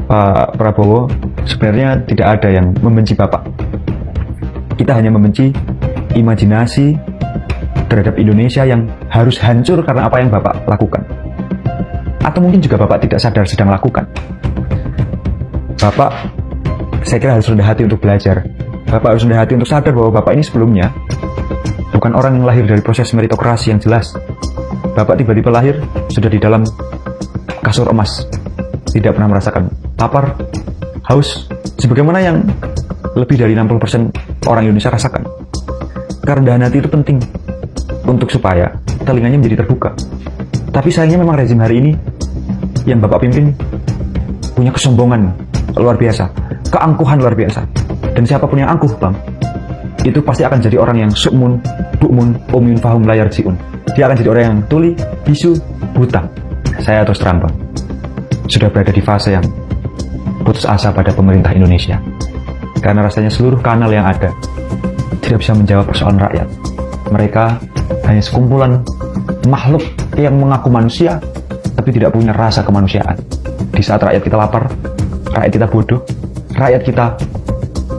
Pak Prabowo, sebenarnya tidak ada yang membenci Bapak. Kita hanya membenci imajinasi terhadap Indonesia yang harus hancur karena apa yang Bapak lakukan. Atau mungkin juga Bapak tidak sadar sedang lakukan. Bapak, saya kira harus rendah hati untuk belajar. Bapak harus rendah hati untuk sadar bahwa Bapak ini sebelumnya bukan orang yang lahir dari proses meritokrasi yang jelas. Bapak tiba-tiba lahir sudah di dalam kasur emas, tidak pernah merasakan lapar, haus, sebagaimana yang lebih dari 60% orang Indonesia rasakan. Kerendahan hati itu penting untuk supaya telinganya menjadi terbuka. Tapi sayangnya memang rezim hari ini yang Bapak pimpin punya kesombongan luar biasa, keangkuhan luar biasa. Dan siapapun yang angkuh, Bang, itu pasti akan jadi orang yang sukmun, bukmun, umyun fahum layar jiun. Dia akan jadi orang yang tuli, bisu, buta. Saya terus terang, Bang, sudah berada di fase yang putus asa pada pemerintah Indonesia. Karena rasanya seluruh kanal yang ada tidak bisa menjawab persoalan rakyat. Mereka hanya sekumpulan makhluk yang mengaku manusia, tapi tidak punya rasa kemanusiaan. Di saat rakyat kita lapar, rakyat kita bodoh, rakyat kita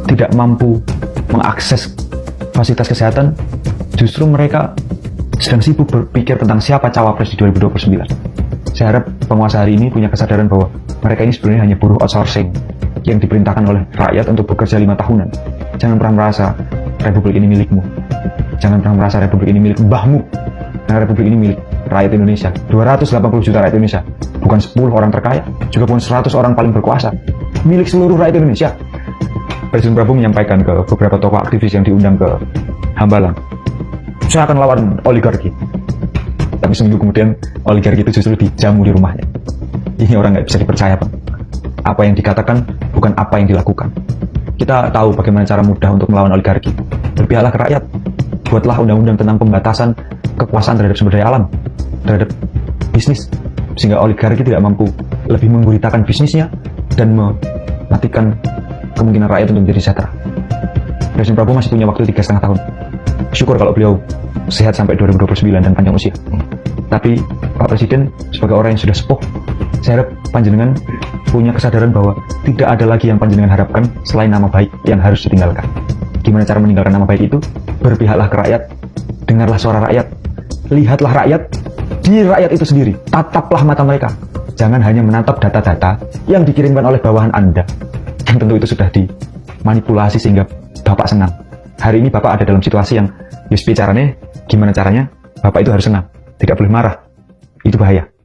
tidak mampu mengakses fasilitas kesehatan, justru mereka sedang sibuk berpikir tentang siapa cawapres di 2029. Saya harap penguasa hari ini punya kesadaran bahwa mereka ini sebenarnya hanya buruh outsourcing yang diperintahkan oleh rakyat untuk bekerja 5 tahunan. Jangan pernah merasa republik ini milikmu. Jangan pernah merasa republik ini milik mbahmu. Karena republik ini milik rakyat Indonesia. 280 juta rakyat Indonesia. Bukan 10 orang terkaya, juga bukan 100 orang paling berkuasa. Milik seluruh rakyat Indonesia. Presiden Prabowo menyampaikan ke beberapa tokoh aktivis yang diundang ke Hambalang, saya akan lawan oligarki. Tapi seminggu kemudian oligarki itu justru dijamu di rumahnya. Ini orang nggak bisa dipercaya, Bang. Apa yang dikatakan bukan apa yang dilakukan. Kita tahu bagaimana cara mudah untuk melawan oligarki. Berpihaklah ke rakyat. Buatlah undang-undang tentang pembatasan kekuasaan terhadap sumber daya alam, terhadap bisnis, sehingga oligarki tidak mampu lebih mengguritakan bisnisnya dan mematikan kemungkinan rakyat untuk menjadi sejahtera. Presiden Prabowo masih punya waktu 3,5 tahun. Syukur kalau beliau sehat sampai 2029 dan panjang usia. Tapi Pak Presiden sebagai orang yang sudah sepuh, saya harap panjenengan punya kesadaran bahwa tidak ada lagi yang panjenengan harapkan selain nama baik yang harus ditinggalkan. Gimana cara meninggalkan nama baik itu? Berpihaklah ke rakyat, dengarlah suara rakyat, lihatlah rakyat, di rakyat itu sendiri, tataplah mata mereka. Jangan hanya menatap data-data yang dikirimkan oleh bawahan Anda, yang tentu itu sudah dimanipulasi sehingga Bapak senang. Hari ini Bapak ada dalam situasi yang, bicaranya, gimana caranya, Bapak itu harus senang, tidak boleh marah. Itu bahaya.